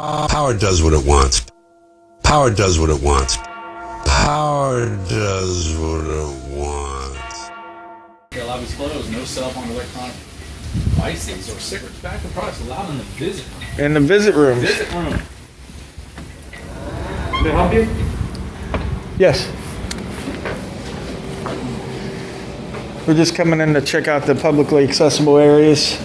Power does what it wants. Power does what it wants. Power does what it wants. The lobby's closed. No cell phone, electronic devices, or cigarette tobacco products allowed in the visit room. In the visit room. Visit room. Can I help you? Yes. We're just coming in to check out the publicly accessible areas.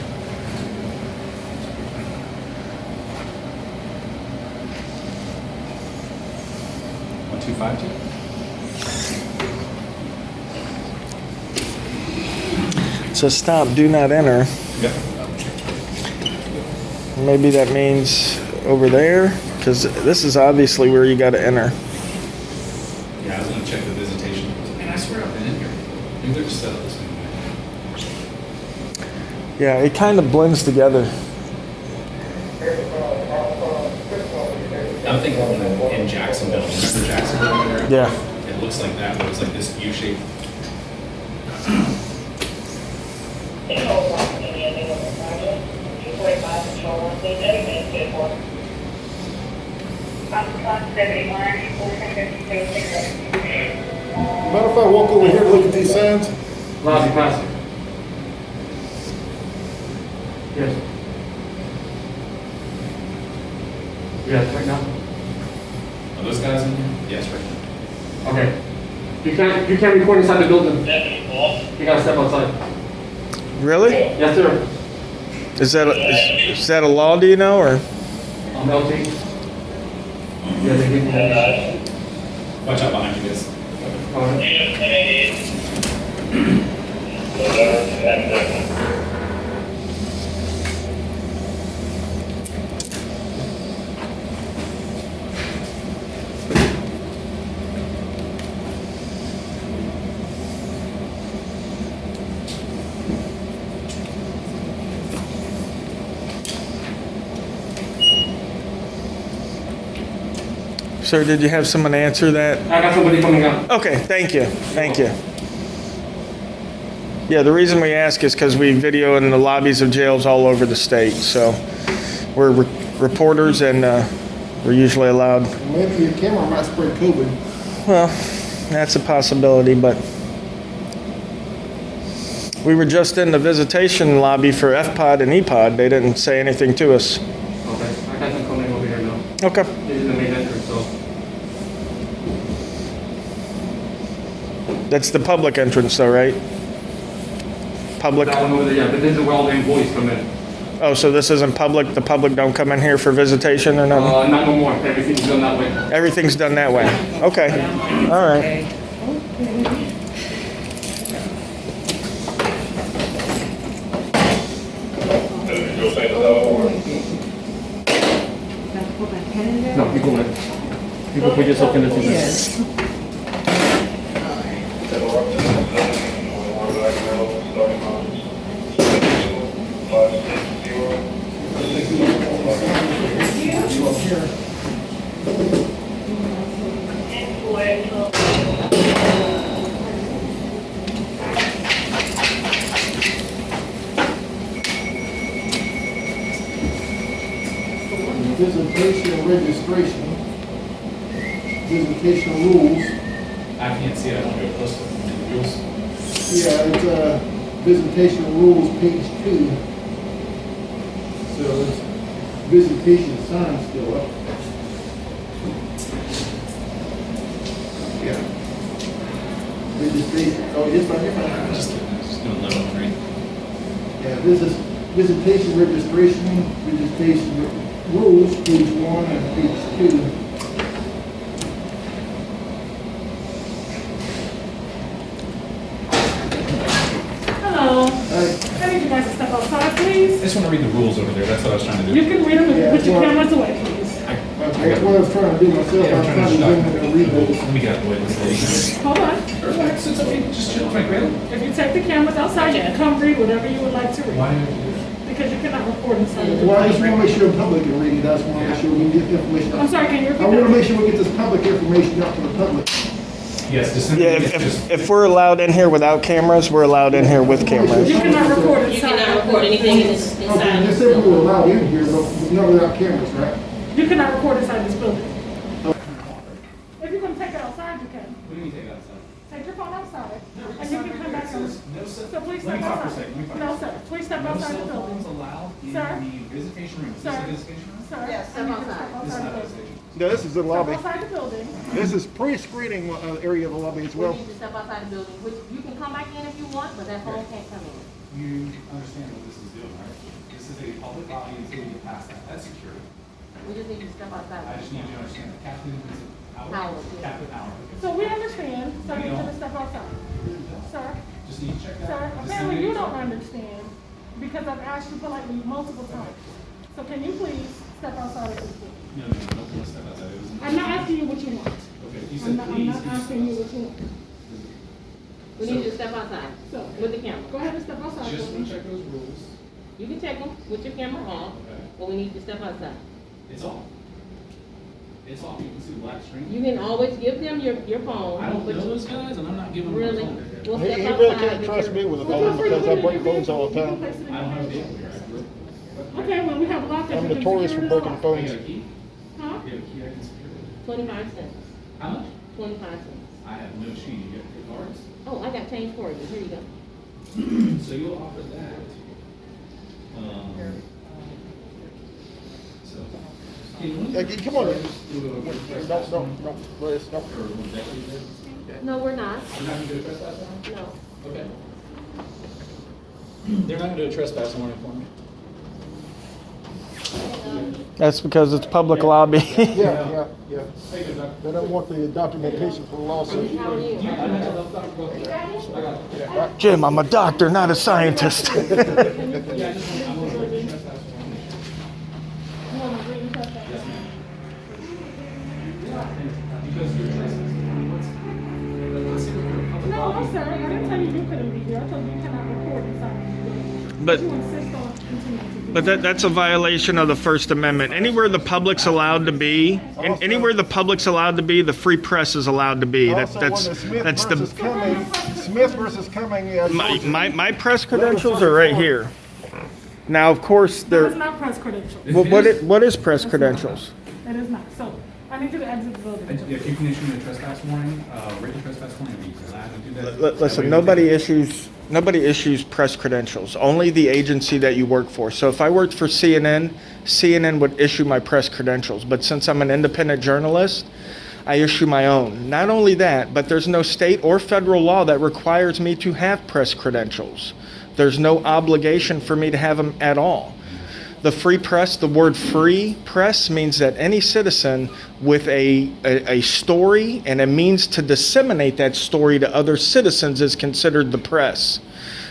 So stop, do not enter. Yep. Maybe that means over there, because this is obviously where you got to enter. Yeah, I was going to check the visitation. Man, I swear I've been in here. Maybe they're just set up the same way. Yeah, it kind of blends together. I'm thinking in Jacksonville. Remember Jacksonville area? Yeah. It looks like that, where it's like this U-shape. Mind if I walk over here to look at these signs? Lobby, pass it. Yes. Yes, right now. Are those guys in here? Yes, right now. Okay. You can't record inside the building. You gotta step outside. Really? Yes, sir. Is that a law, do you know, or? I'm LT. Yeah, they give me that. Watch out behind you guys. Sir, did you have someone answer that? I got somebody coming out. Okay, thank you. Thank you. Yeah, the reason we ask is because we video in the lobbies of jails all over the state. So we're reporters and we're usually allowed. Maybe your camera might spread COVID. Well, that's a possibility, but we were just in the visitation lobby for FPOD and EPOD. They didn't say anything to us. Okay. I got them coming over here now. Okay. This is the main entrance, so. That's the public entrance though, right? Public. That one over there, yeah, but this is where all the employees come in. Oh, so this isn't public? The public don't come in here for visitation or nothing? Not no more. Everything's done that way. Everything's done that way. Okay. All right. No, you go in. You can put yourself in the thing. Visitation registration, visitation rules. I can't see it. I don't go close to the rules. Yeah, it's visitation rules, page 2. So it's visitation sign still up. Yeah. Registration, oh, it's right here. Just doing level 3. Yeah, this is visitation registration, visitation rules, page 1 and page 2. Hello. I need you guys to step outside, please. I just want to read the rules over there. That's what I was trying to do. You can read them and Yeah, put your well- cameras away, please. That's what I was trying to do myself, I was trying to zoom in and read those. Let me get out the way. This lady. Hold on. Relax. It's okay. Just chill, my grandma. If you take the cameras outside, you can come read whatever you would like to read. Why do you do that? Because you cannot record inside of the Well, I just want to make sure the public can read it, I just want to make sure we get the information out. I'm sorry, can you I repeat want to that? make sure we get this public information out to the public. Yes, just simply Yeah, if we're allowed in here without cameras, we're allowed in here with cameras. You cannot record You inside. cannot record anything in this Okay, inside. just say we were allowed in here, but not without cameras, right? You cannot record inside this building. If you're gonna take it outside, you can. What do you mean take it outside? Take your phone outside, No, and it's you not can very come back clear. on. It says no cell- So please Let me step talk for a outside. second, let me talk. No, sir, please step No outside cell the building. phones allowed in Sir? the visitation room. Is this Sir? a visitation room? Sir, Yes, I step need you to outside. step This is outside not the a building. visitation. No, this is the Step lobby. outside the building. This is pre-screening area of the lobby as We well. need to step outside the building, which you can come back in if you want, but that phone can't come in. You understand what this is doing, right? This is a public lobby until you get past that. That's secure. We just need you to step outside. I just need you to understand that. Captain is Howard. Howard, yeah. Captain Howard. So we understand, so I need you to step outside. Sir, Just need to check that. sir, Just apparently need you to- don't understand because I've asked you politely multiple times. So can you please step outside of this building? No, don't step outside. It was. I'm not asking you what you want. Okay, you I'm said not please. asking you what you want. We need you to step outside So, with the camera. go ahead and step outside. Just building. check those rules. You can check them with your camera off, Okay. but we need you to step outside. It's off. It's off. You can see the black screen. You can always give them your phone. I don't but know you- those guys, and I'm not giving them my Really? phone. We'll He step really outside can't with trust your- me with a Well, phone feel free to because put I it in break your phones all the vehicle. You time. can place it in I your don't have a vehicle. vehicle here. Okay, well, we have lockers. I'm you can notorious for secure it breaking off. I phones. got a key. Huh? You have a key I can secure it. 25 cents. How much? 25 cents. I have no change. You got your cards? Oh, I got change for you. Here you go. So you'll offer that. So. Hey, come on. Don't, please, don't. No, we're not. You're not gonna do a trespass warrant? No. Okay. They're not gonna do a trespass warrant for me. That's because it's public lobby. Yeah. Hey, good luck. They don't want the documentation for the lawsuit. How are you? Jim, I'm a doctor, not a scientist. Yeah, I just want, I want to do a trespass warrant. You want to read the test? Yes, ma'am. Because you're trespassing. Let's see what the public No, lobby- no, sir. I didn't tell you you couldn't be here. I told you you cannot record inside of the building. But- you insist on continuing to do But that's a violation of the First Amendment. Anywhere the public's allowed to be, anywhere the public's allowed to be, the free press is allowed to be. Also, when the Smith versus Cumming. My press credentials are right here. Now, of course, That they're. is not press credentials. What is press credentials? It is not. So I need you to exit the building. If you can issue me a trespass warning, written trespass warning, I'd be glad to do that. Listen, nobody issues press credentials. Only the agency that you work for. So if I worked for CNN, CNN would issue my press credentials. But since I'm an independent journalist, I issue my own. Not only that, but there's no state or federal law that requires me to have press credentials. There's no obligation for me to have them at all. The free press, the word free press means that any citizen with a story and a means to disseminate that story to other citizens is considered the press.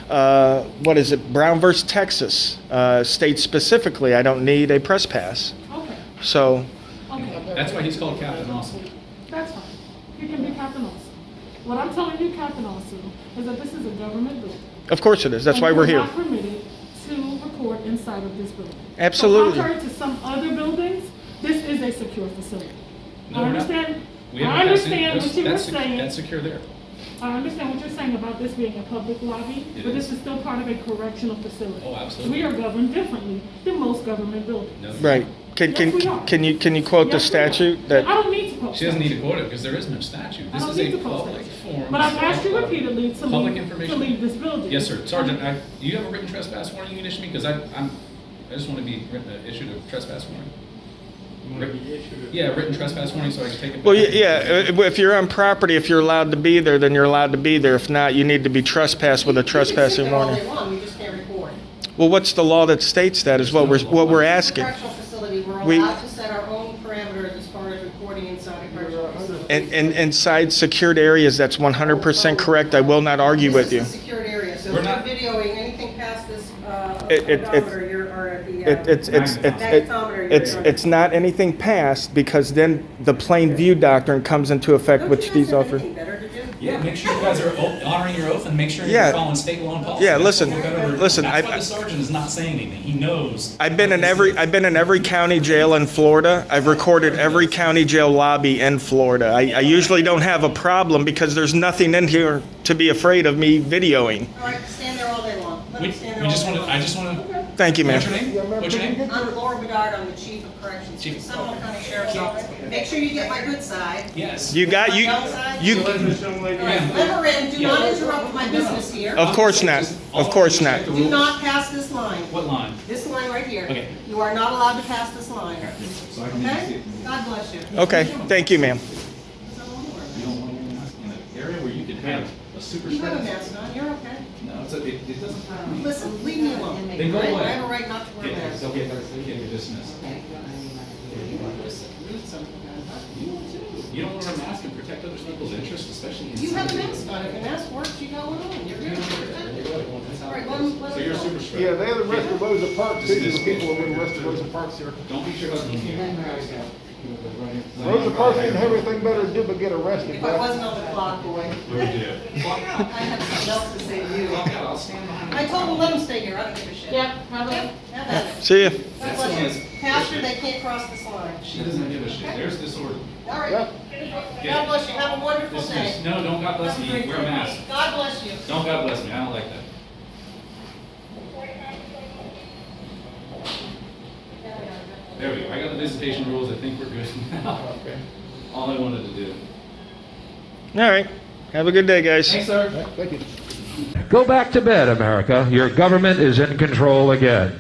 What is it? Brown versus Texas states specifically I don't need a press pass. Okay. So Okay. That's why he's called Captain Awesome. That's fine. You can be Captain Awesome. What I'm telling you, Captain Awesome, is that this is a government building. of course it is. That's And why you we're are here. not permitted to record inside of this building. Absolutely. So contrary to some other buildings, this is a secure facility. No, I we're not. understand. We I haven't passed any- understand what you were that's saying. That's secure there. I understand what you're saying about this being a public lobby, It but is. this is still part of a correctional facility. Oh, absolutely. We are governed differently than most government buildings. No. Right. Yes, we are. Can you quote the Yes, we are. statute I that don't need to post She doesn't need to statute. quote it because there is no statute. I This don't is need a to post public statute. forum. But I've asked you repeatedly to Public leave, information. this building. Yes, sir. Sergeant, do you have a written trespass warning you can issue me? Because I just want to be issued a trespass warning. Yeah, written trespass warning so I can take it back. Well, if you're on property, if you're allowed to be there, then you're allowed to be there. If not, you need to be trespassed with a trespassing warning. You can sit there all day long, you just can't record. Well, what's the law that states that is what we're asking. Correctional facility, we're We- allowed to set our own parameters as far as recording inside a correctional facility. And inside secured areas, that's 100% correct. I will not argue with you. This is a secured area, so We're if you're not- videoing anything past this, It- odometer, you're, or at the, It's not anything past because then the plain view doctrine comes into effect, which these offer. Yeah, make sure you guys are honoring your oath and make sure Yeah. you're following state law and policy. Yeah, That's listen, what we're gonna- listen, That's I- why the sergeant is not saying anything. He knows. I've been in every county jail in Florida. I've recorded every county jail lobby in Florida. I usually don't have a problem because there's nothing in here to be afraid of me videoing. All right, stand there all day long. Let We me stand there we all just day want long. to, I just want to, Thank you, what's your ma'am. name? What's your name? I'm Laura Bedard, I'm the chief of corrections. Chief. Seminole County Sheriff's Office. Make sure you get my good side. Yes. You got, you, Bell side. you, Let her in. Do not interrupt my business here. of course not, of course not. Do not pass this line. What line? This line right here. Okay. You are not allowed to pass this line. So I can Okay? God bless you. Okay, thank you, ma'am. You don't want to wear a mask in an area where you could have a super You have a spread. mask on. You're okay. No, it doesn't. Listen, leave me alone. Then go Right? away. I have a right not to wear a Okay, mask. okay, you're dismissed. You don't want to wear a mask and protect other people's interests, especially in. You have a mask on. If your mask works, you got one on. You're good. All right, let him So you're a super spreader. Yeah, they have the rest of Rosa Parks, too, the people have been arrested Rosa Parks here. Don't beat your husband here. Rosa Parks didn't have anything better to do but get arrested, If I Beth. wasn't on the clock, boy. What do you do? I have something else to say to you. I'll stand behind you. I told them let them stay here. I don't give a shit. Yeah, probably. Have at it. See ya. God bless you. Pastor, they can't cross this line. She doesn't give a shit. There's disorder. All right. Yep. God bless you. Have a wonderful Dismiss. day. No, don't God bless Have a me. great Wear a day. mask. God bless you. Don't God bless me. I don't like that. There we go. I got the visitation rules. I think we're good now. All I wanted to do. All right, have a good day, guys. Thanks, sir. Thank you. Go back to bed, America. Your government is in control again.